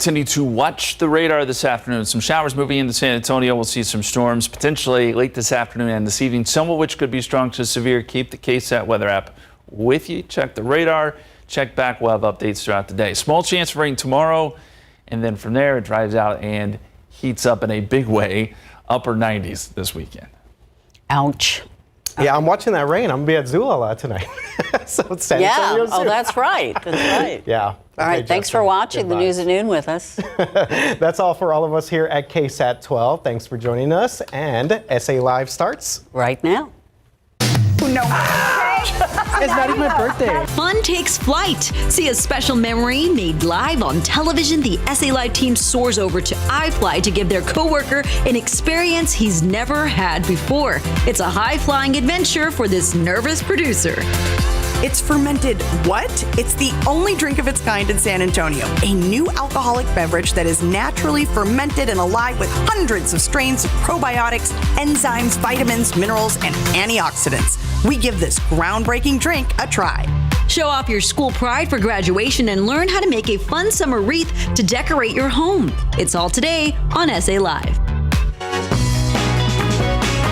continue to watch the radar this afternoon. Some showers moving into San Antonio. We'll see some storms potentially late this afternoon and this evening, some of which could be strong to severe. Keep the KSAT weather app with you. Check the radar. Check back. We'll have updates throughout the day. Small chance of rain tomorrow, and then from there it dries out and heats up in a big way. Upper 90s this weekend. Ouch. Yeah, I'm watching that rain. I'm going to be at Zulala tonight. So it's San Antonio soon. Oh, that's right. That's right. Yeah. All right, thanks for watching the News at Noon with us. That's all for all of us here at KSAT 12. Thanks for joining us, and SA Live starts right now. It's not even my birthday. Fun takes flight. See a special memory made live on television. The SA Live team soars over to iFly to give their coworker an experience he's never had before. It's a high-flying adventure for this nervous producer. It's fermented what? It's the only drink of its kind in San Antonio. A new alcoholic beverage that is naturally fermented and alive with hundreds of strains of probiotics, enzymes, vitamins, minerals, and antioxidants. We give this groundbreaking drink a try. Show off your school pride for graduation and learn how to make a fun summer wreath to decorate your home. It's all today on SA Live.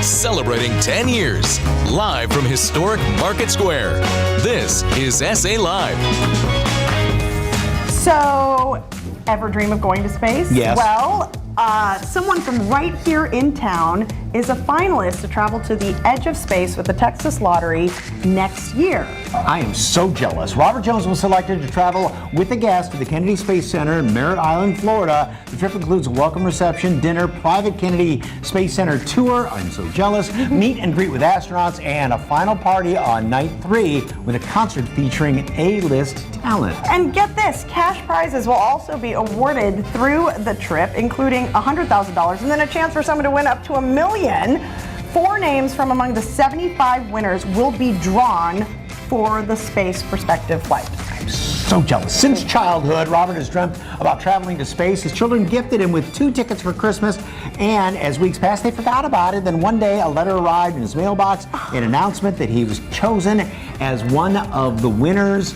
Celebrating 10 years, live from historic Market Square. This is SA Live. So, ever dream of going to space? Yes. Well, someone from right here in town is a finalist to travel to the edge of space with the Texas Lottery next year. I am so jealous. Robert Jones was selected to travel with a guest to the Kennedy Space Center in Merritt Island, Florida. The trip includes a welcome reception, dinner, private Kennedy Space Center tour. I'm so jealous. Meet and greet with astronauts, and a final party on night 3 with a concert featuring A-list talent. And get this, cash prizes will also be awarded through the trip, including $100,000 and then a chance for someone to win up to $1 million. 4 names from among the 75 winners will be drawn for the Space Perspective flight. I'm so jealous. Since childhood, Robert has dreamt about traveling to space. His children gifted him with 2 tickets for Christmas, and as weeks passed, they forgot about it. Then one day, a letter arrived in his mailbox, an announcement that he was chosen as one of the winners.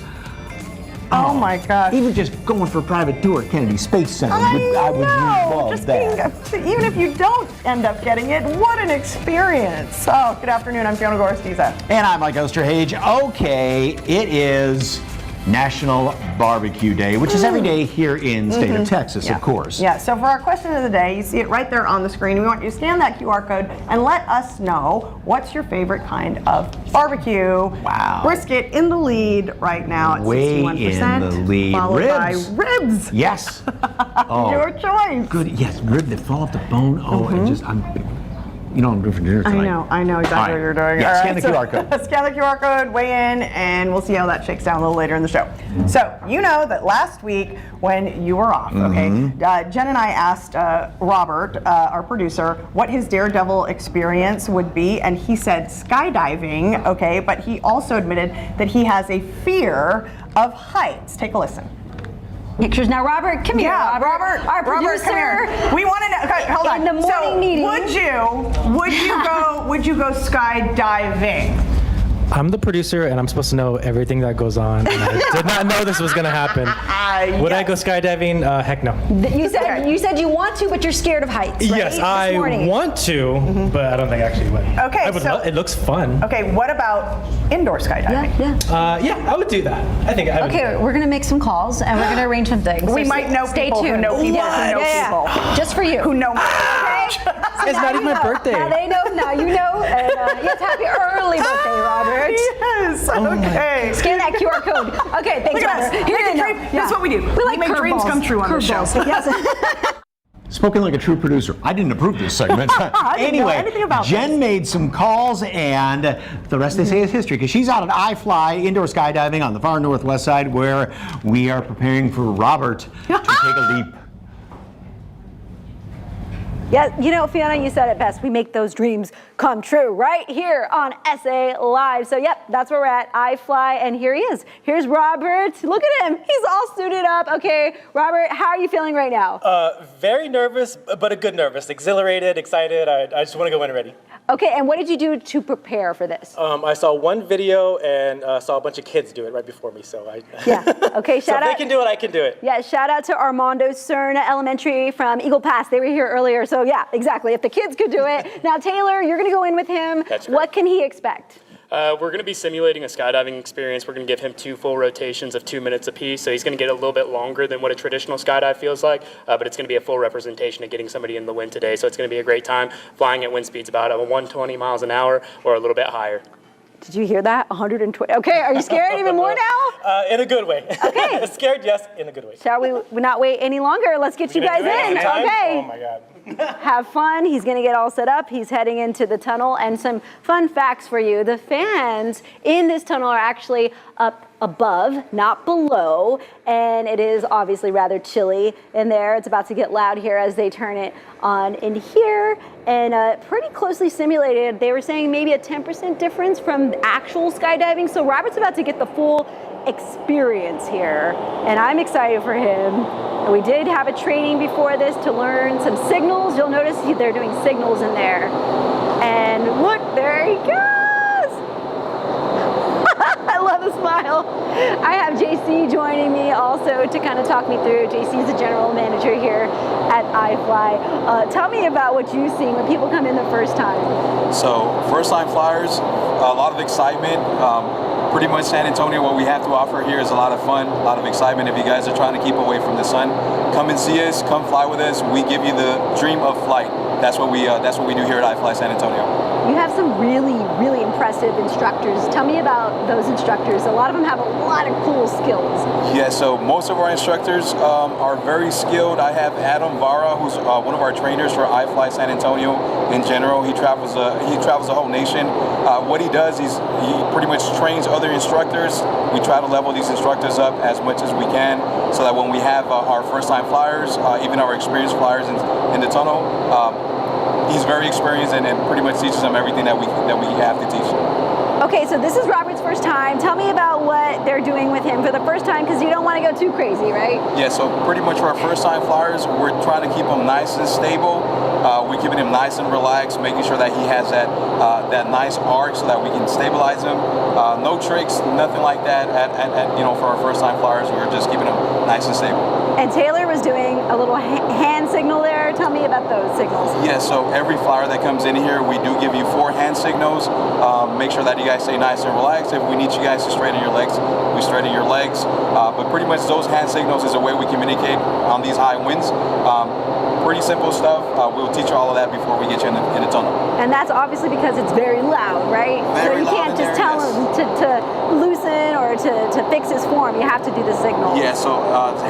Oh my gosh. Even just going for a private tour at Kennedy Space Center, I would love just that. Even if you don't end up getting it, what an experience. Oh, good afternoon, I'm Fiona Gorostiza. And I'm Mike Osterhage. Okay, it is National Barbecue Day, which is every day here in the state of Texas, of course. Yeah, so for our question of the day, you see it right there on the screen. We want you to scan that QR code and let us know what's your favorite kind of barbecue. Wow. Brisket in the lead right now at Way 61%. in the lead. Followed Ribs. by ribs. Yes. Oh, Your choice. good. Yes, rib that fall off the bone. Oh, and just, you know what I'm doing for dinner tonight. I know exactly what you're doing. Yeah, All scan right, the QR code. Scan the QR code, weigh in, and we'll see how that shakes down a little later in the show. So, you know that last week when you were off, okay, Jen and I asked Robert, our producer, what his daredevil experience would be, and he said skydiving, okay, but he also admitted that he has a fear of heights. Take a listen. Pictures now, Robert. Come here, Yeah, Robert. Our producer. come here. We want to know. Okay, hold on. In the morning meeting. Would you go skydiving? I'm the producer, and I'm supposed to know everything that goes on. And I did not know this was going to happen. Would I go skydiving? Heck no. You said you want to, but you're scared of heights, right? Yes, I want to, but I don't think I actually would. Okay, It looks fun. Okay, what about indoor skydiving? Yeah, I would do that. I think I would. Okay, we're going to make some calls, and we're going to arrange some things. We So might know stay people who tuned. know people who know people. Just for you. Who know me. It's not even my birthday. Now they know. Now you know. And yes, happy early birthday, Robert. Yes, okay. Scan that QR code. Okay, thanks, Look at us. Robert. That's what we do. We like make dreams come true on the show. Yes. Spoken like a true producer. I didn't approve this segment. I didn't know anything about Jen this. made some calls, and the rest they say is history, because she's out at iFly indoor skydiving on the far northwest side, where we are preparing for Robert to take a leap. Yeah, you know, Fiona, you said it best. We make those dreams come true right here on SA Live. So yep, that's where we're at, iFly, and here he is. Here's Robert. Look at him. He's all suited up. Okay, Robert, how are you feeling right now? Very nervous, but a good nervous. Exhilarated, excited. I just want to go in ready. Okay, and what did you do to prepare for this? I saw one video and saw a bunch of kids do it right before me, so Yeah, okay, so shout if out. they can do it, I can do it. Yeah, shout out to Armando Cerna Elementary from Eagle Pass. They were here earlier, so yeah, exactly. If the kids could do it. Now, Taylor, you're gonna go in with him. That's correct. What can he expect? We're going to be simulating a skydiving experience. We're going to give him 2 full rotations of 2 minutes apiece, so he's going to get a little bit longer than what a traditional skydive feels like, but it's going to be a full representation of getting somebody in the wind today. So it's going to be a great time flying at wind speeds about 120 miles an hour or a little bit higher. Did you hear that? 120. Okay, are you scared even more now? In a good way. Okay. Scared, yes, in a good way. Shall we not wait any longer? Let's get you guys in. Okay. Oh my God. Have fun. He's going to get all set up. He's heading into the tunnel. And some fun facts for you. The fans in this tunnel are actually up above, not below. And it is obviously rather chilly in there. It's about to get loud here as they turn it on in here. And pretty closely simulated. They were saying maybe a 10% difference from actual skydiving. So Robert's about to get the full experience here, and I'm excited for him. And we did have a training before this to learn some signals. You'll notice they're doing signals in there. And look, there he goes. I love the smile. I have JC joining me also to kind of talk me through. JC's the general manager here at iFly. Tell me about what you've seen when people come in the first time. So first time flyers, a lot of excitement. Pretty much San Antonio, what we have to offer here is a lot of fun, a lot of excitement. If you guys are trying to keep away from the sun, come and see us, come fly with us. We give you the dream of flight. That's what we do here at iFly San Antonio. You have some really, really impressive instructors. Tell me about those instructors. A lot of them have a lot of cool skills. Yeah, so most of our instructors are very skilled. I have Adam Vara, who's one of our trainers for iFly San Antonio in general. He travels the whole nation. What he does, he pretty much trains other instructors. We try to level these instructors up as much as we can so that when we have our first-time flyers, even our experienced flyers in the tunnel, he's very experienced and pretty much teaches them everything that we have to teach. Okay, so this is Robert's first time. Tell me about what they're doing with him for the first time, because you don't want to go too crazy, right? Yeah, so pretty much for our first-time flyers, we're trying to keep him nice and stable. We're keeping him nice and relaxed, making sure that he has that nice arc so that we can stabilize him. No tricks, nothing like that. For our first-time flyers, we're just keeping him nice and stable. And Taylor was doing a little hand signal there. Tell me about those signals. Yeah, so every flyer that comes in here, we do give you 4 hand signals. Make sure that you guys stay nice and relaxed. If we need you guys to straighten your legs, we straighten your legs. But pretty much those hand signals is a way we communicate on these high winds. Pretty simple stuff. We'll teach you all of that before we get you in the tunnel. And that's obviously because it's very loud, right? Very so you can't just tell him to loosen or to fix his form. You have to do the signals. Yeah, so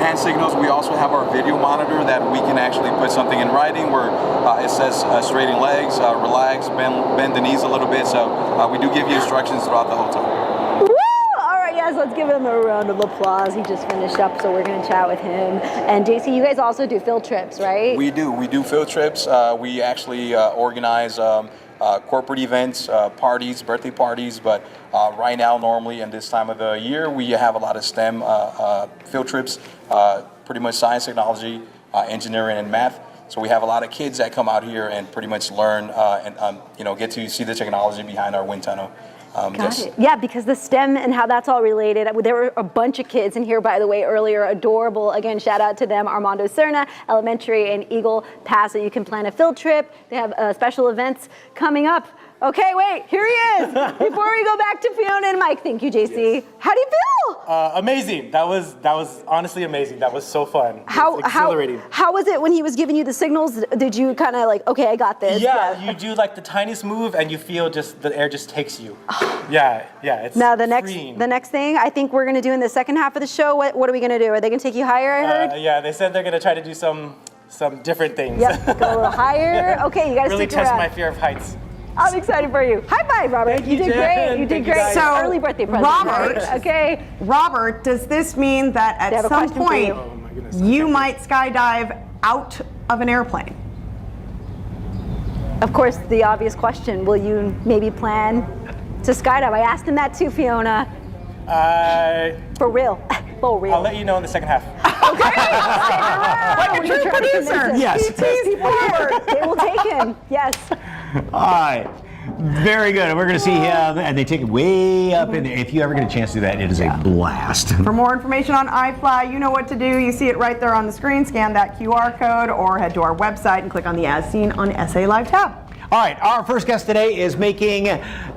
hand signals, we also have our video monitor that we can actually put something in writing where it says straighten legs, relax, bend the knees a little bit. So we do give you instructions throughout the whole time. Yes, let's give him a round of applause. He just finished up, so we're going to chat with him. And JC, you guys also do field trips, right? We do field trips. We actually organize corporate events, parties, birthday parties. But right now, normally in this time of the year, we have a lot of STEM field trips, pretty much science, technology, engineering, and math. So we have a lot of kids that come out here and pretty much learn and get to see the technology behind our wind tunnel. Got it. Yeah, because the STEM and how that's all related. There were a bunch of kids in here, by the way, earlier. Adorable. Again, shout out to them. Armando Cerna Elementary in Eagle Pass. So you can plan a field trip. They have special events coming up. Okay, wait, here he is. Before we go back to Fiona and Mike, thank you, JC. Yes. How do you feel? Amazing. That was honestly amazing. That was so fun. Exhilarating. How was it when he was giving you the signals? Did you kind of like, okay, I got this? Yeah, you do like the tiniest move and you feel just the air just takes you. Yeah, it's now the freeing. next thing I think we're gonna do in the second half of the show. What are we gonna do? Are they gonna take you higher? I heard. Yeah, they said they're gonna try to do some different things. Yep, go a little higher. Okay, you gotta really stick around. Really test my fear of heights. I'm excited for you. High five, Robert. You did great. You did great. So, early birthday present. Robert, right? Okay. Robert, does this mean that at some point you might skydive out of an airplane? Of course, the obvious question, will you maybe plan to skydive? I asked him that too, Fiona. For real. For real. I'll let you know in the second half. Like a true producer. Yes. They will take him. Yes. All right. Very good. We're going to see him, and they take it way up in there. If you ever get a chance to do that, it is a blast. For more information on iFly, you know what to do. You see it right there on the screen. Scan that QR code or head to our website and click on the As Seen on SA Live tab. All right, our first guest today is making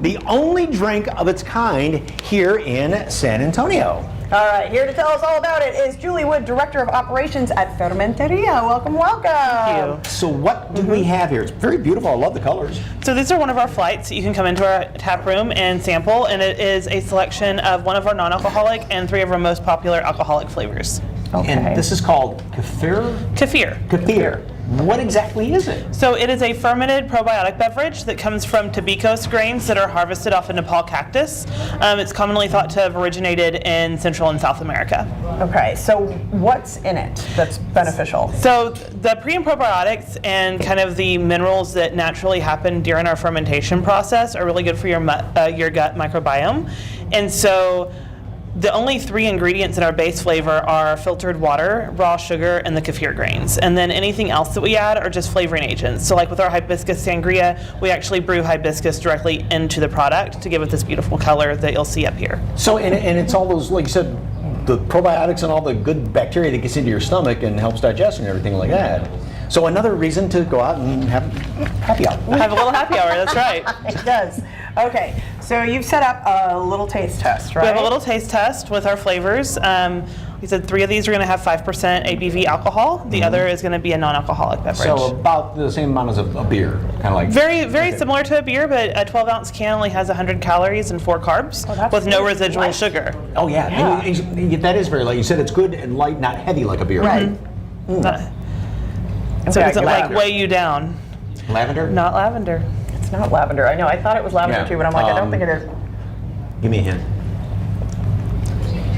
the only drink of its kind here in San Antonio. All right, here to tell us all about it is Julie Wood, Director of Operations at Fermenteria. Welcome, welcome. Thank you. So what do we have here? It's very beautiful. I love the colors. So these are one of our flights. You can come into our tap room and sample, and it is a selection of one of our non-alcoholic and 3 of our most popular alcoholic flavors. Okay. And this is called kefir? Kefir. Kefir. What exactly is it? So it is a fermented probiotic beverage that comes from Tabicos grains that are harvested off a Nepal cactus. It's commonly thought to have originated in Central and South America. Okay, so what's in it that's beneficial? So the pre and probiotics and kind of the minerals that naturally happen during our fermentation process are really good for your gut microbiome. And so the only 3 ingredients in our base flavor are filtered water, raw sugar, and the kefir grains. And then anything else that we add are just flavoring agents. So like with our hibiscus sangria, we actually brew hibiscus directly into the product to give it this beautiful color that you'll see up here. So, and it's all those, like you said, the probiotics and all the good bacteria that gets into your stomach and helps digestion and everything like that. So another reason to go out and have happy hour. Have a little happy hour, that's right. It does. Okay, so you've set up a little taste test, right? We have a little taste test with our flavors. We said 3 of these are going to have 5% ABV alcohol. The other is going to be a non-alcoholic beverage. So about the same amount as a beer, kind of like. Very similar to a beer, but a 12-ounce can only has 100 calories and 4 carbs with no residual sugar. Oh yeah, and that is very light. You said it's good and light, not heavy like a beer. Right. So it doesn't like weigh you down. Lavender? Not lavender. It's not lavender. I know. I thought it was lavender too, but I'm like, I don't think it is. Give me a hint.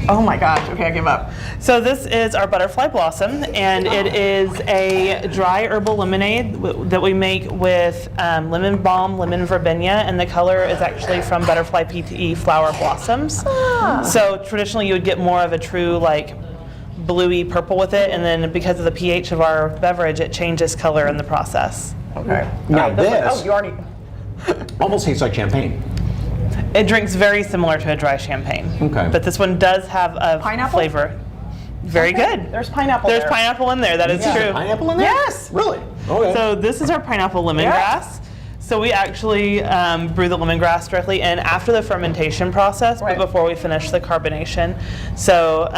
Oh my gosh. Okay, I give up. So this is our butterfly blossom, and it is a dry herbal lemonade that we make with lemon balm, lemon verbena, and the color is actually from butterfly PTE flower blossoms. So traditionally you would get more of a true like bluey purple with it, and then because of the pH of our beverage, it changes color in the process. Okay. Now this you already almost tastes like champagne. It drinks very similar to a dry champagne. Okay. But this one does have a pineapple flavor. Very good. There's pineapple. There's pineapple in there. That is true. Pineapple in there? Yes. Really? Okay. So this is our pineapple lemongrass. So we actually brew the lemongrass directly in after the fermentation process, but before we finish the carbonation. So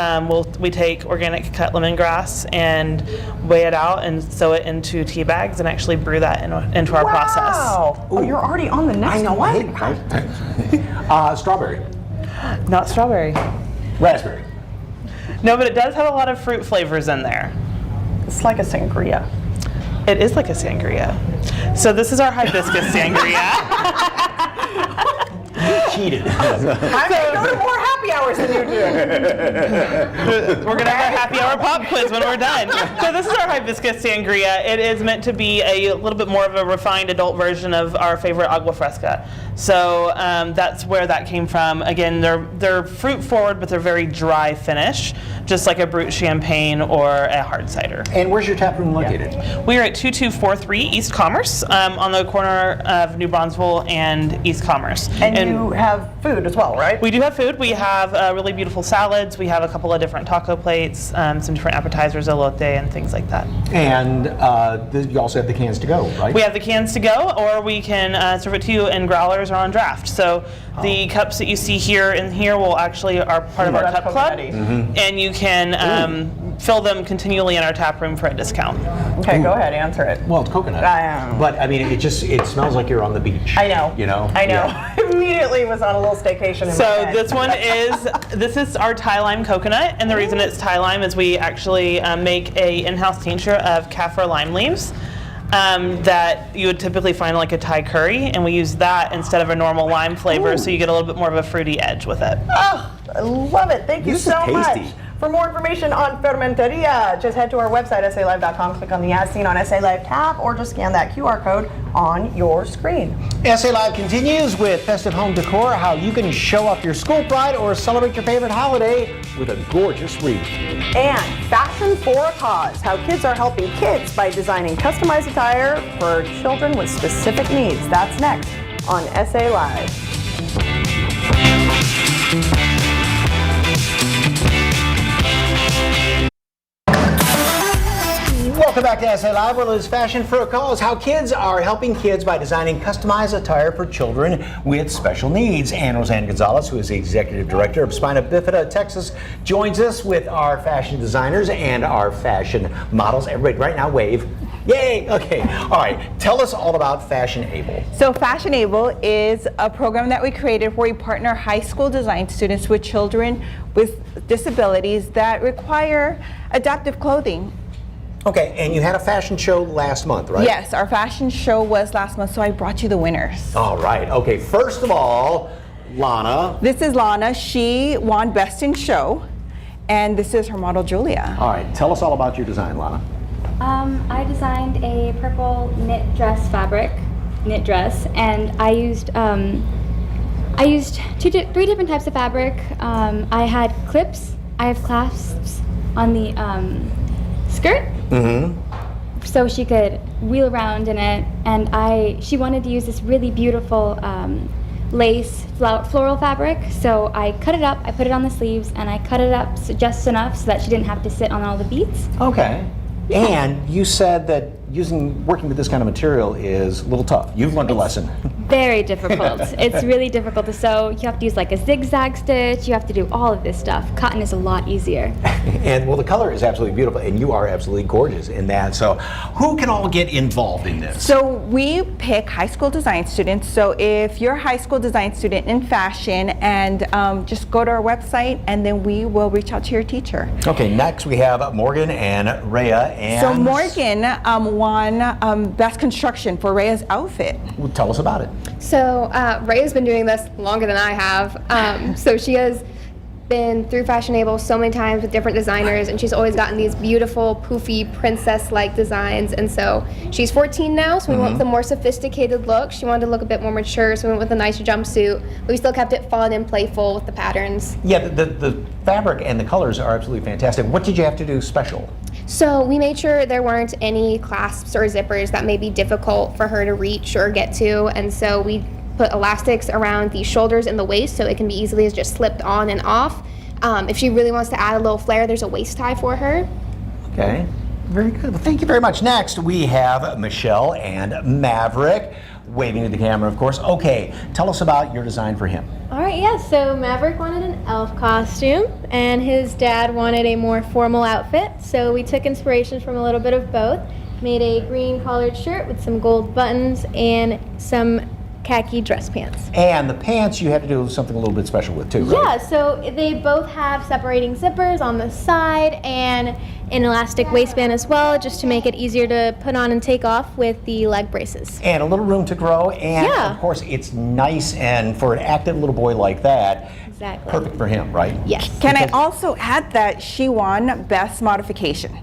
we take organic cut lemongrass and weigh it out and sew it into tea bags and actually brew that into our process. Wow. Oh, you're already on the next one. Strawberry. Not strawberry. Raspberry. No, but it does have a lot of fruit flavors in there. It's like a sangria. It is like a sangria. So this is our hibiscus sangria. You cheated. I'm going to go to more happy hours than you do. We're going to have our happy hour pop quiz when we're done. So this is our hibiscus sangria. It is meant to be a little bit more of a refined adult version of our favorite agua fresca. So that's where that came from. Again, they're fruit forward, but they're very dry finish, just like a brut champagne or a hard cider. And where's your tap room located? We are at 2243 East Commerce on the corner of New Bronzeville and East Commerce. And you have food as well, right? We do have food. We have really beautiful salads. We have a couple of different taco plates, some different appetizers, elote, and things like that. And you also have the cans to go, right? We have the cans to go, or we can serve it to you in growlers or on draft. So the cups that you see here and here will actually are part of our cup club, and you can fill them continually in our tap room for a discount. Okay, go ahead, answer it. Well, it's coconut. But I mean, it smells like you're on the beach. I know. You know? I know. Yeah. I immediately was on a little staycation in my head. This is our Thai lime coconut, and the reason it's Thai lime is we actually make a in-house tincture of kaffir lime leaves. That you would typically find like a Thai curry, and we use that instead of a normal lime flavor, so you get a little bit more of a fruity edge with it. Oh, I love it. Thank you so much. For more information on Fermenteria, just head to our website, SALive.com, click on the As Seen on SA Live tab, or just scan that QR code on your screen. SA Live continues with festive home decor, how you can show off your school pride or celebrate your favorite holiday with a gorgeous wreath. And Fashion for a Cause, how kids are helping kids by designing customized attire for children with specific needs. That's next on SA Live. Welcome back to SA Live, where it's Fashion for a Cause, how kids are helping kids by designing customized attire for children with special needs. And Roseanne Gonzalez, who is the Executive Director of Spina Bifida Texas, joins us with our fashion designers and our fashion models. Everybody right now wave. Yay! Okay, all right, tell us all about Fashion Able. So Fashion Able is a program that we created where we partner high school design students with children with disabilities that require adaptive clothing. Okay, and you had a fashion show last month, right? Yes, our fashion show was last month, so I brought you the winners. All right, okay, first of all, Lana. This is Lana. She won Best in Show, and this is her model, Julia. All right, tell us all about your design, Lana. I designed a purple knit dress, and I used three different types of fabric. I had clips, I have clasps on the skirt, so she could wheel around in it, and she wanted to use this really beautiful lace floral fabric, so I cut it up, I put it on the sleeves, and I cut it up just enough so that she didn't have to sit on all the beads. Okay. Yeah. And you said that working with this kind of material is a little tough. You've learned a lesson. Very difficult. It's really difficult to sew. You have to use like a zigzag stitch. You have to do all of this stuff. Cotton is a lot easier. And well, the color is absolutely beautiful, and you are absolutely gorgeous in that. So who can all get involved in this? So we pick high school design students. So if you're a high school design student in fashion, and just go to our website, and then we will reach out to your teacher. Okay, next we have Morgan and Rhea. And so Morgan won Best Construction for Rhea's outfit. Well, tell us about it. So Rhea's been doing this longer than I have. So she has been through Fashion Able so many times with different designers, and she's always gotten these beautiful, poofy, princess-like designs. And so she's 14 now, so we went with a more sophisticated look. She wanted to look a bit more mature, so we went with a nicer jumpsuit. But we still kept it fun and playful with the patterns. Yeah, the fabric and the colors are absolutely fantastic. What did you have to do special? So we made sure there weren't any clasps or zippers that may be difficult for her to reach or get to, and so we put elastics around the shoulders and the waist so it can be easily just slipped on and off. If she really wants to add a little flair, there's a waist tie for her. Okay, very good. Well, thank you very much. Next, we have Michelle and Maverick, waving to the camera, of course. Okay, tell us about your design for him. All right, yeah, so Maverick wanted an elf costume, and his dad wanted a more formal outfit, so we took inspiration from a little bit of both, made a green collared shirt with some gold buttons and some khaki dress pants. And the pants you had to do something a little bit special with too, right? Yeah, so they both have separating zippers on the side and an elastic waistband as well, just to make it easier to put on and take off with the leg braces. And a little room to grow, and yeah, of course it's nice, and for an active little boy like that, exactly, perfect for him, right? Yes. Can I also add that she won Best Modification?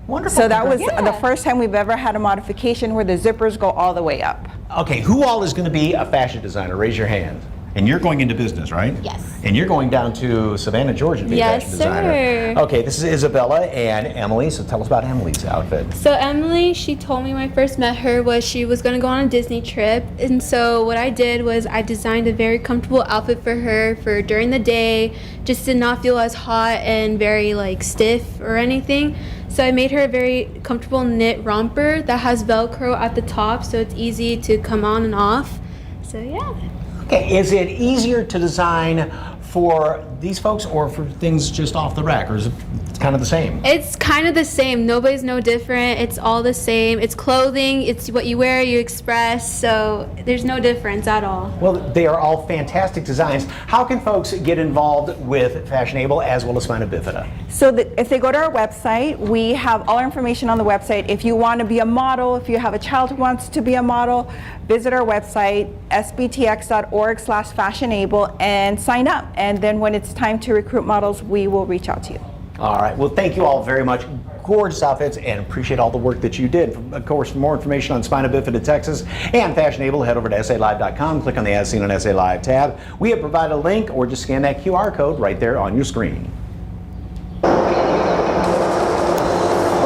Wonderful. So that was the first time we've ever had a modification where the zippers go all the way up. Okay, who all is going to be a fashion designer? Raise your hand. And you're going into business, right? Yes. And you're going down to Savannah, Georgia to be a fashion designer. Yes, sir. Okay, this is Isabella and Emily, so tell us about Emily's outfit. So Emily, she told me when I first met her was she was going to go on a Disney trip, and so what I did was I designed a very comfortable outfit for her for during the day, just to not feel as hot and very like stiff or anything. So I made her a very comfortable knit romper that has Velcro at the top, so it's easy to come on and off. So yeah. Okay, is it easier to design for these folks or for things just off the rack, or is it kind of the same? It's kind of the same. Nobody's no different. It's all the same. It's clothing. It's what you wear, you express. So there's no difference at all. Well, they are all fantastic designs. How can folks get involved with Fashion Able as well as Spina Bifida? So if they go to our website, we have all our information on the website. If you want to be a model, if you have a child who wants to be a model, visit our website, sbtx.org/fashionable, and sign up. And then when it's time to recruit models, we will reach out to you. All right. Well, thank you all very much. Gorgeous outfits, and appreciate all the work that you did. Of course, for more information on Spina Bifida Texas and Fashionable, head over to SALive.com. Click on the As Seen on SA Live tab. We have provided a link, or just scan that QR code right there on your screen. We're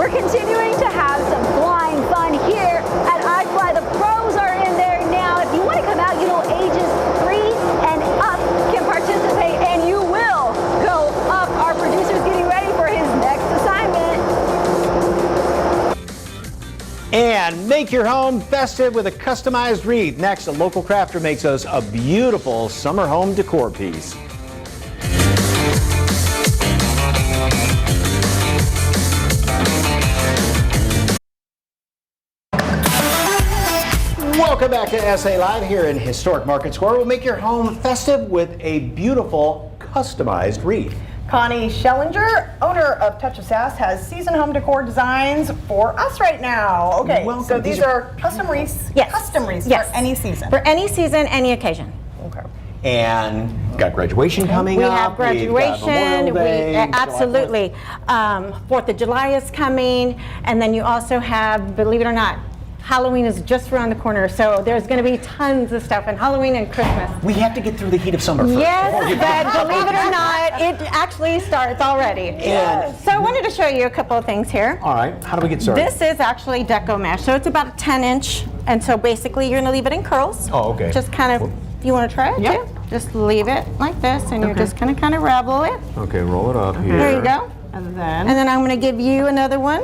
continuing to have some flying fun here at iFly. The pros are in there now. If you want to come out, you know, ages 3 and up can participate, and you will go up. Our producer's getting ready for his next assignment. And make your home festive with a customized wreath. Next, a local crafter makes us a beautiful summer home decor piece. Welcome back to SA Live here in historic Market Square. We'll make your home festive with a beautiful customized wreath. Connie Schellinger, owner of Touch of Sass, has season home decor designs for us right now. Okay, Welcome. so these are custom wreaths. Yes. Custom wreaths Yes. for any season. For any season, any occasion. Okay. And got graduation coming We up. have graduation. We've got Memorial Day, Absolutely. 4th of July is coming, and then you also have, believe it or not, Halloween is just around the corner, so there's going to be tons of stuff, and Halloween and Christmas. We have to get through the heat of summer first. Yes, before you- but believe it or not, it actually starts already. Yes. So I wanted to show you a couple of things here. All right, how do we get started? This is actually deco mesh, so it's about a 10-inch, and so basically you're going to leave it in curls. Oh, okay. Just kind of, you want to try it too? Just leave it like this, and you're just going to kind of ravel it. Okay, roll it up here. There you go. And And then I'm going to give you another one.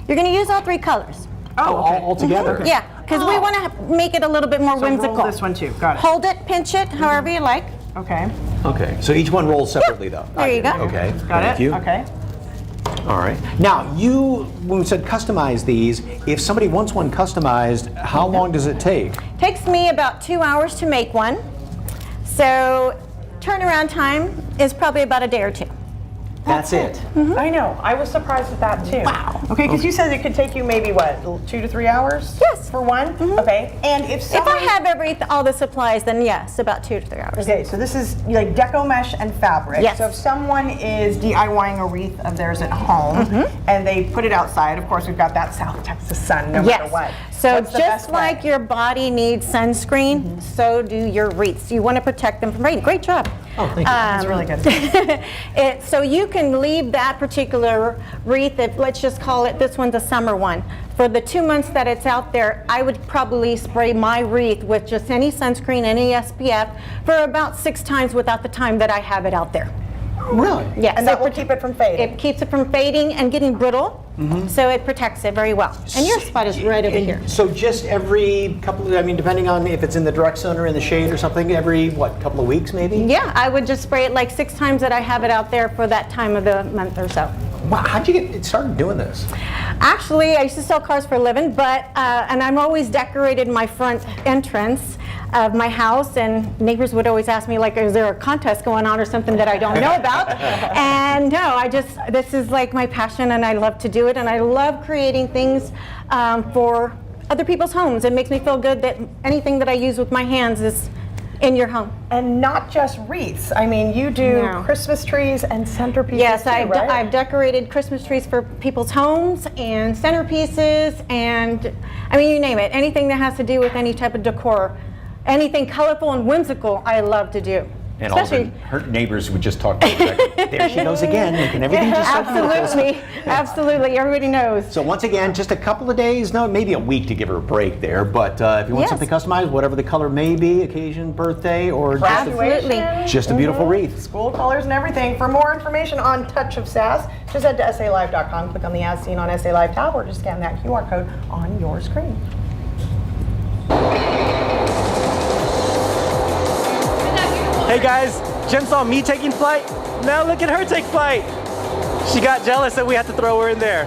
You're going to use all 3 colors. Oh, okay. All together? Yeah, because we want to make it a little bit more So whimsical. roll this one too. Got it. Hold it, pinch it, however you like. Okay. Okay, so each one rolls separately though. There you go. Okay, Got thank it. you. Okay. All right. Now, when we said customize these, if somebody wants one customized, how long does it take? Takes me about 2 hours to make one. So turnaround time is probably about a day or 2. That's it. I know. I was surprised at that too. Wow. Okay, because you said it could take you maybe what, 2 to 3 hours? Yes. For one. Okay. And if If I have all the supplies, then yes, about 2 to 3 hours. Okay, so this is like deco mesh and fabric. Yes. So if someone is DIYing a wreath of theirs at home and they put it outside, of course we've got that South Texas sun no matter what. So What's the just best way? like your body needs sunscreen, so do your wreaths. You want to protect them from rain. Great job. Oh, thank you. That's really good. So you can leave that particular wreath, let's just call it, this one's a summer one. For the 2 months that it's out there, I would probably spray my wreath with just any sunscreen, any SPF, for about 6 times without the time that I have it out there. Really? Yes. And that will keep it from fading. It keeps it from fading and getting brittle, so it protects it very well. And your spot is right over here. So just every couple, depending on if it's in the direct sun or in the shade or something, every, couple of weeks maybe? Yeah, I would just spray it like 6 times that I have it out there for that time of the month or so. Wow, how'd you get started doing this? Actually, I used to sell cars for a living, but and I'm always decorated my front entrance of my house, and neighbors would always ask me, like, is there a contest going on or something that I don't know about? And no, this is like my passion, and I love to do it, and I love creating things for other people's homes. It makes me feel good that anything that I use with my hands is in your home. And not just wreaths. I mean, you do No. Christmas trees and centerpieces Yes, too, right? I've decorated Christmas trees for people's homes and centerpieces, and I mean, you name it. Anything that has to do with any type of decor, anything colorful and whimsical, I love to do. And all her neighbors would just talk to her. Like, there she goes again, making everything just so beautiful. Absolutely, absolutely. Everybody knows. So once again, just a couple of days, no, maybe a week to give her a break there. But if you want Yes. something customized, whatever the color may be, occasion, birthday, or just a beautiful wreath. School colors and everything. For more information on Touch of Sass, just head to SALive.com, click on the As Seen on SA Live tab, or just scan that QR code on your screen. Hey guys, Jen saw me taking flight. Now look at her take flight. She got jealous that we had to throw her in there.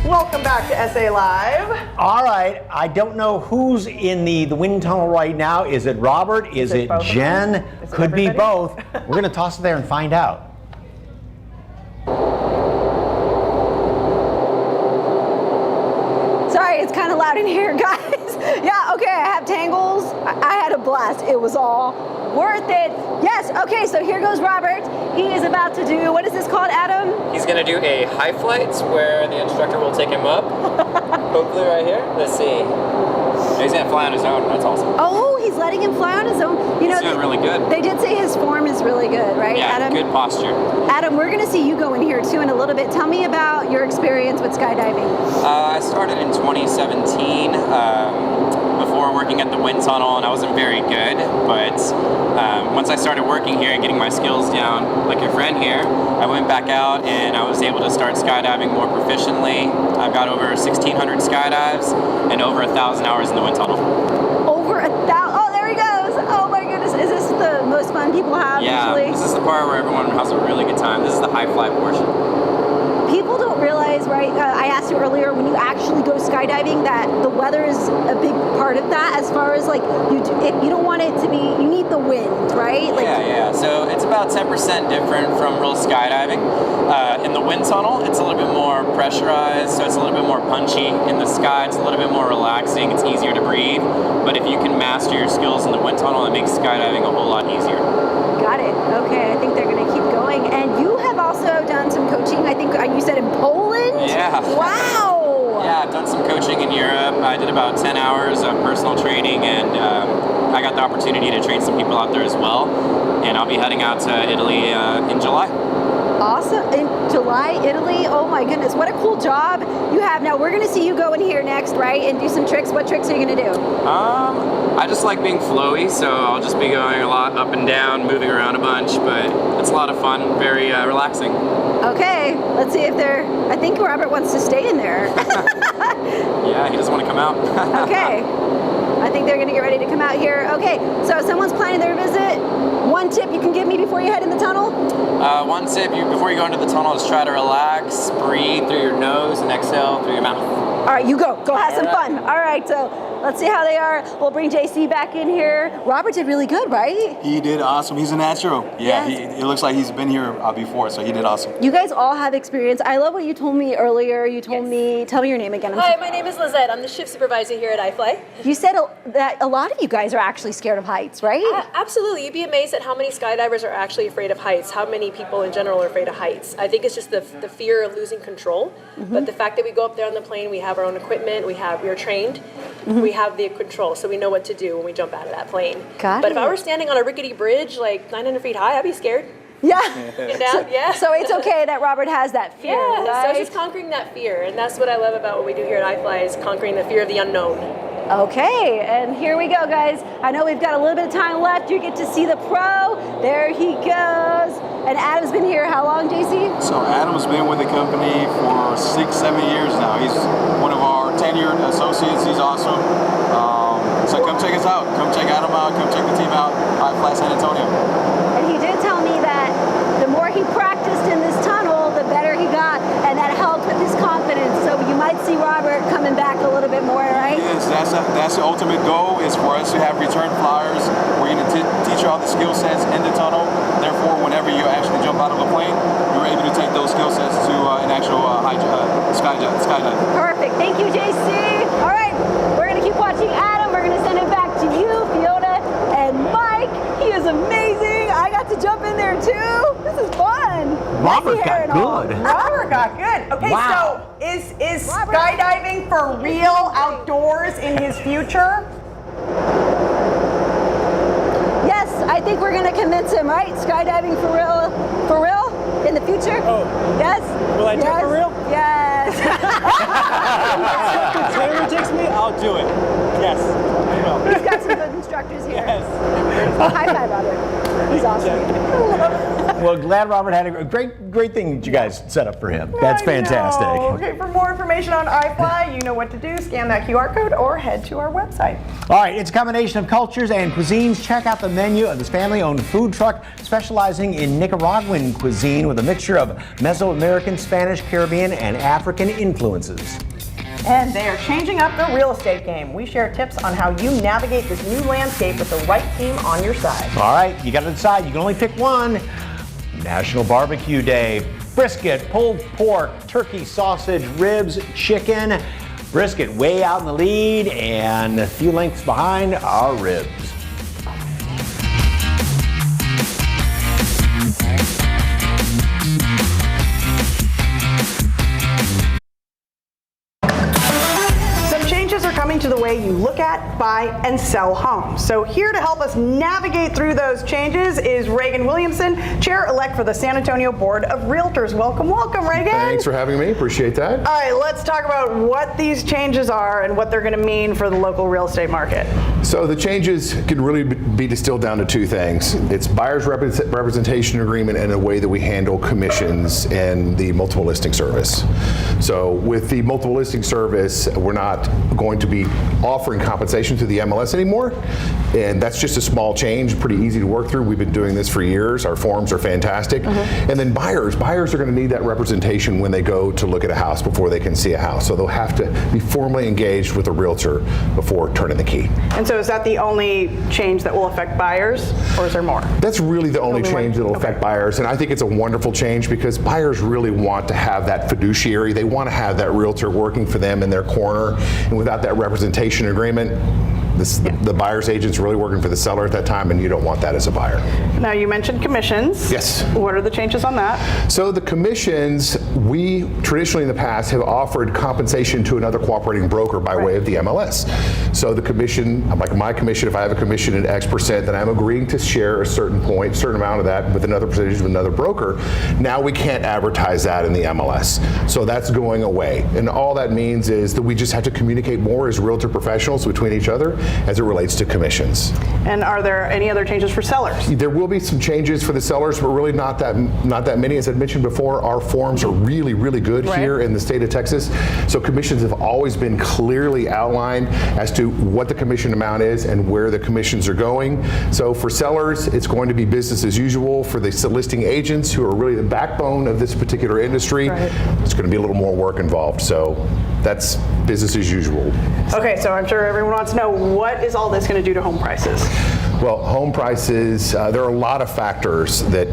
Welcome back to SA Live. All right, I don't know who's in the wind tunnel right now. Is it Robert? Is it both of Jen? them? Is it Could be everybody? both. We're going to toss it there and find out. Sorry, Sorry, it's kind of loud in here, guys. Yeah, okay, I have tangles. I had a blast. It was all worth it. Yes, okay, so here goes Robert. He is about to do, what is this called, Adam? He's going to do a high flight where the instructor will take him up. Hopefully right here. Let's see. He's going to fly on his own. That's awesome. Oh, he's letting him fly on his own. You know, He's doing really good. They did say his form is really good, right, Yeah, Adam? good posture. Adam, we're going to see you go in here too in a little bit. Tell me about your experience with skydiving. I started in 2017 before working at the wind tunnel, and I wasn't very good. But once I started working here and getting my skills down, like your friend here, I went back out and I was able to start skydiving more proficiently. I've got over 1,600 skydives and over 1,000 hours in the wind tunnel. Over 1,000. Oh, there he goes. Oh my goodness. Is this the most fun people have Yeah, usually? this is the part where everyone has a really good time. This is the high fly portion. People don't realize, right? I asked you earlier, when you actually go skydiving, that the weather is a big part of that. As far as like you don't want it to be, you need the wind, right? Like, Yeah. So it's about 10% different from real skydiving. In the wind tunnel, it's a little bit more pressurized, so it's a little bit more punchy. In the sky, it's a little bit more relaxing. It's easier to breathe. But if you can master your skills in the wind tunnel, it makes skydiving a whole lot easier. Got it. Okay, I think they're going to keep going. And you have also done some coaching. I think you said in Poland. Yeah. Wow. Yeah, I've done some coaching in Europe. I did about 10 hours of personal training, and I got the opportunity to train some people out there as well. And I'll be heading out to Italy in July. Awesome. In July, Italy. Oh my goodness, what a cool job you have. Now we're going to see you go in here next, right? And do some tricks. What tricks are you going to do? I just like being flowy, so I'll just be going a lot up and down, moving around a bunch, but it's a lot of fun, very relaxing. Okay, let's see if they're, I think Robert wants to stay in there. Yeah, he doesn't want to come out. Okay. I think they're going to get ready to come out here. Okay, so if someone's planning their visit, one tip you can give me before you head in the tunnel? One tip, before you go into the tunnel, is try to relax, breathe through your nose, and exhale through your mouth. All right, you go. Go have some fun. All right, so let's see how they are. We'll bring JC back in here. Robert did really good, right? He did awesome. He's a natural. Yeah, Yes. it looks like he's been here before, so he did awesome. You guys all have experience. I love what you told me earlier. You told me, tell me your name again. Hi, my name is Lizette. I'm the shift supervisor here at iFly. You said that a lot of you guys are actually scared of heights, right? Absolutely. You'd be amazed at how many skydivers are actually afraid of heights, how many people in general are afraid of heights. I think it's just the fear of losing control. But the fact that we go up there on the plane, we have our own equipment, we are trained, we have the control, so we know what to do when we jump out of that plane. But if I were standing on a rickety bridge like 900 feet high, I'd be scared. Yeah. Get down, yeah. So it's okay that Robert has that fear, Yeah, right? so it's just conquering that fear, and that's what I love about what we do here at iFly is conquering the fear of the unknown. Okay, and here we go, guys. I know we've got a little bit of time left. You get to see the pro. There he goes. And Adam's been here how long, JC? So Adam's been with the company for 6-7 years now. He's one of our tenured associates. He's awesome. So come check us out. Come check Adam out. Come check the team out. iFly San Antonio. And he did tell me that the more he practiced in this tunnel, the better he got, and that helped with his confidence. So you might see Robert coming back a little bit more, right? Yes, that's the ultimate goal, is for us to have return flyers. We're going to teach you all the skill sets in the tunnel. Therefore, whenever you actually jump out of a plane, you're able to take those skill sets to an actual skydive. Perfect. Thank you, JC. All right, we're going to keep watching Adam. We're going to send it back to you, Fiona, and Mike. He is amazing. I got to jump in there too. This is fun. Robert Messy hair got and all. good. Robert got good. Okay, Wow. so is skydiving for real outdoors in his future? Yes, I think we're going to convince him, right? Skydiving for real in the future? Oh. Yes? Will I do it for real? Yes. If Taylor takes me, I'll do it. Yes, I will. He's got some good instructors here. Yes. High five, Robert. He's awesome. Well, glad Robert had a great thing that you guys set up for him. That's fantastic. I know. Okay, for more information on iFly, you know what to do. Scan that QR code or head to our website. All right, it's a combination of cultures and cuisines. Check out the menu of this family-owned food truck specializing in Nicaraguan cuisine with a mixture of Mesoamerican, Spanish, Caribbean, and African influences. And they are changing up the real estate game. We share tips on how you navigate this new landscape with the right team on your side. All right, you got to decide. You can only pick one. National Barbecue Day. Brisket, pulled pork, turkey, sausage, ribs, chicken. Brisket way out in the lead and a few lengths behind our ribs. Some changes are coming to the way you look at, buy, and sell homes. So here to help us navigate through those changes is Reagan Williamson, Chair-elect for the San Antonio Board of Realtors. Welcome, welcome, Reagan. Thanks for having me. Appreciate that. All right, let's talk about what these changes are and what they're going to mean for the local real estate market. So the changes can really be distilled down to two things. It's buyer's representation agreement and the way that we handle commissions and the multiple listing service. So with the multiple listing service, we're not going to be offering compensation to the MLS anymore. And that's just a small change, pretty easy to work through. We've been doing this for years. Our forms are fantastic. And then buyers are going to need that representation when they go to look at a house before they can see a house. So they'll have to be formally engaged with a realtor before turning the key. And so is that the only change that will affect buyers, or is there more? That's really the only change that will affect buyers, and I think it's a wonderful change because buyers really want to have that fiduciary. They want to have that realtor working for them in their corner, and without that representation agreement, the buyer's agent's really working for the seller at that time, and you don't want that as a buyer. Now, you mentioned commissions. Yes. What are the changes on that? So the commissions, we traditionally in the past have offered compensation to another cooperating broker by way of the MLS. So the commission, like my commission, if I have a commission at X percent, then I'm agreeing to share a certain amount of that with another percentage with another broker. Now we can't advertise that in the MLS. So that's going away. And all that means is that we just have to communicate more as realtor professionals between each other as it relates to commissions. And are there any other changes for sellers? There will be some changes for the sellers, but really not that many. As I mentioned before, our forms are really, really good here in the state of Texas. So commissions have always been clearly outlined as to what the commission amount is and where the commissions are going. So for sellers, it's going to be business as usual. For the listing agents, who are really the backbone of this particular industry, it's going to be a little more work involved. So that's business as usual. Okay, so I'm sure everyone wants to know, what is all this going to do to home prices? Well, home prices, there are a lot of factors that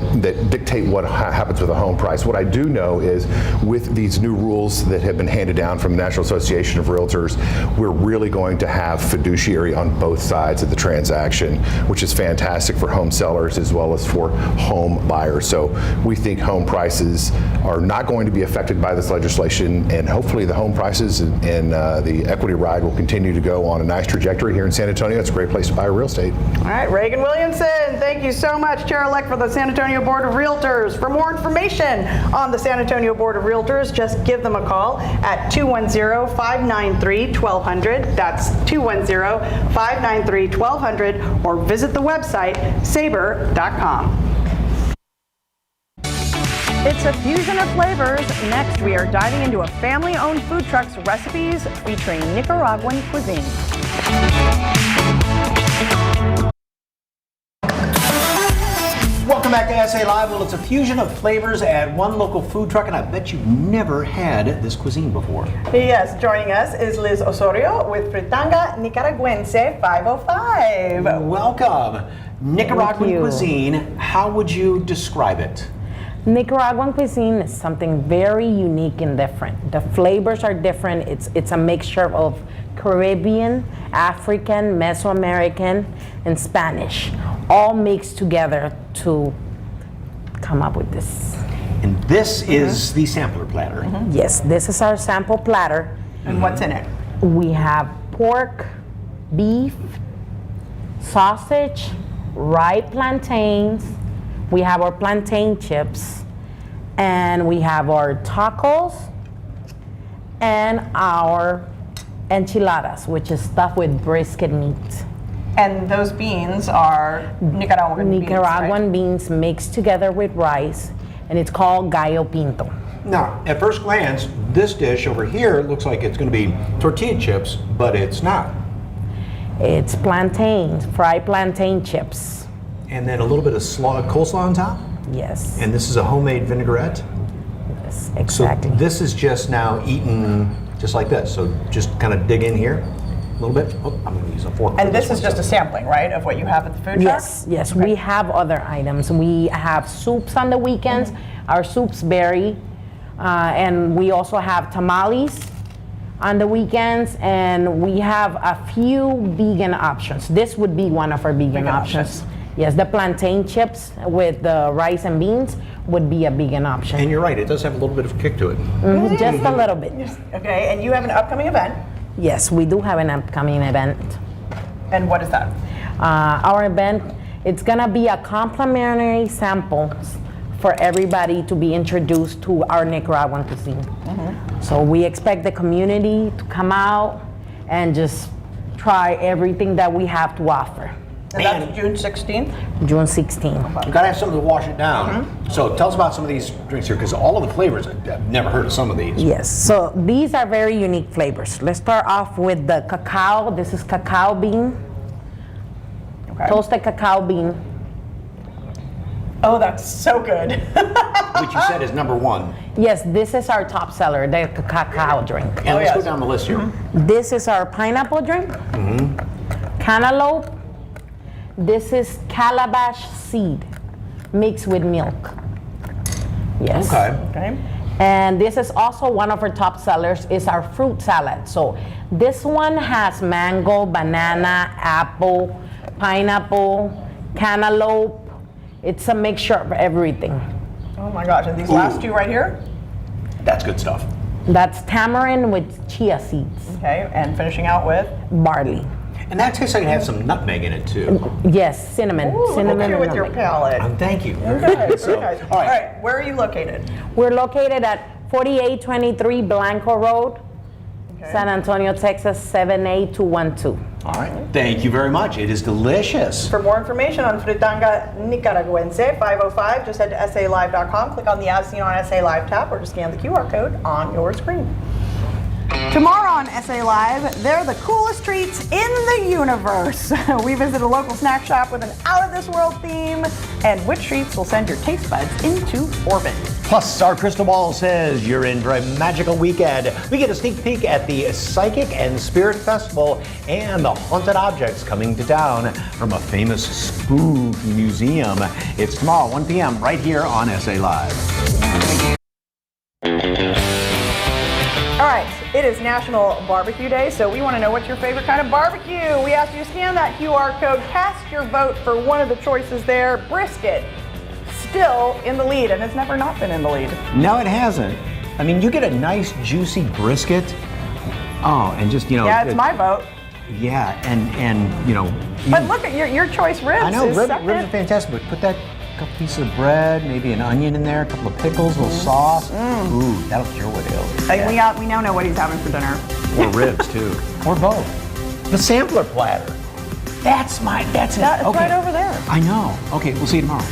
dictate what happens with a home price. What I do know is with these new rules that have been handed down from the National Association of Realtors, we're really going to have fiduciary on both sides of the transaction, which is fantastic for home sellers as well as for home buyers. So we think home prices are not going to be affected by this legislation, and hopefully the home prices and the equity ride will continue to go on a nice trajectory here in San Antonio. It's a great place to buy real estate. All right, Reagan Williamson, thank you so much, Chair-elect for the San Antonio Board of Realtors. For more information on the San Antonio Board of Realtors, just give them a call at 210-593-1200. That's 210-593-1200, or visit the website sabre.com. It's a fusion of flavors. Next, we are diving into a family-owned food truck's recipes featuring Nicaraguan cuisine. Welcome back to SA Live. Well, it's a fusion of flavors at one local food truck, and I bet you've never had this cuisine before. Yes, joining us is Liz Osorio with Fritanga Nicaraguense 505. Welcome. Nicaraguan cuisine, how would you describe it? Nicaraguan cuisine is something very unique and different. The flavors are different. It's a mixture of Caribbean, African, Mesoamerican, and Spanish, all mixed together to come up with this. And this is the sampler platter. Yes, this is our sample platter. And what's in it? We have pork, beef, sausage, ripe plantains. We have our plantain chips, and we have our tacos and our enchiladas, which is stuffed with brisket meat. And those beans are Nicaraguan beans mixed together with rice, and it's called gallo pinto. Now, at first glance, this dish over here looks like it's going to be tortilla chips, but it's not. It's plantains, fried plantain chips. And then a little bit of coleslaw on top? Yes. And this is a homemade vinaigrette? Yes, exactly. So this is just now eaten just like this. So just kind of dig in here a little bit. Oh, I'm going to use a fork. And this is just a sampling, right, of what you have at the food truck? Yes, yes. Okay. We have other items. We have soups on the weekends. Our soups vary. And we also have tamales. on the weekends, and we have a few vegan options. This would be one of our vegan options. Yes, the plantain chips with the rice and beans would be a vegan option. And you're right, it does have a little bit of kick to it. Just a little bit. Okay, and you have an upcoming event. Yes, we do have an upcoming event. And what is that? Our event, it's gonna be a complimentary samples for everybody to be introduced to our Nicaraguan cuisine. So we expect the community to come out and just try everything that we have to offer. And that's June 16th? June 16th. You've got to have something to wash it down. So tell us about some of these drinks here, because all of the flavors, I've never heard of some of these. Yes, so these are very unique flavors. Let's start off with the cacao. This is cacao bean. Toasted cacao bean. Oh, that's so good. Which you said is number one. Yes, this is our top seller, the cacao drink. And let's go down the list here. This is our pineapple drink. Cantaloupe. This is calabash seed mixed with milk. Yes. Okay. And this is also one of our top sellers is our fruit salad. So this one has mango, banana, apple, pineapple, cantaloupe. It's a mixture of everything. Oh my gosh, and these last two right here? That's good stuff. That's tamarind with chia seeds. Okay, and finishing out with? Barley. And that tastes like it has some nutmeg in it too. Yes, cinnamon. Cinnamon Look at you with your nutmeg. palate. Thank you. Okay, very nice. All right, where are you located? We're located at 4823 Blanco Road, San Antonio, Texas 78212. All right. Thank you very much. It is delicious. For more information on fritanga nicaraguense, 505, just head to salive.com, click on the As Seen on SA Live tab, or just scan the QR code on your screen. Tomorrow on SA Live, they're the coolest treats in the universe. We visit a local snack shop with an out-of-this-world theme, and which treats will send your taste buds into orbit. Plus, our crystal ball says you're in for a magical weekend. We get a sneak peek at the Psychic and Spirit Festival and the haunted objects coming to town from a famous spook museum. It's tomorrow, 1 p.m., right here on SA Live. All right, it is National Barbecue Day, so we want to know what's your favorite kind of barbecue. We asked you to scan that QR code, cast your vote for one of the choices there. Brisket, still in the lead, and it's never not been in the lead. No, it hasn't. I mean, you get a nice, juicy brisket. Oh, and just, Yeah, it's my vote. Yeah, and But look at your choice ribs. I know, is ribs second. are fantastic, but put that couple pieces of bread, maybe an onion in there, a couple of pickles, a little sauce. Ooh, that'll cure what ails. Like, we now know what he's having for dinner. Or ribs, too. Or both. The sampler platter. That's it. It's right over there. I know. Okay, we'll see you tomorrow.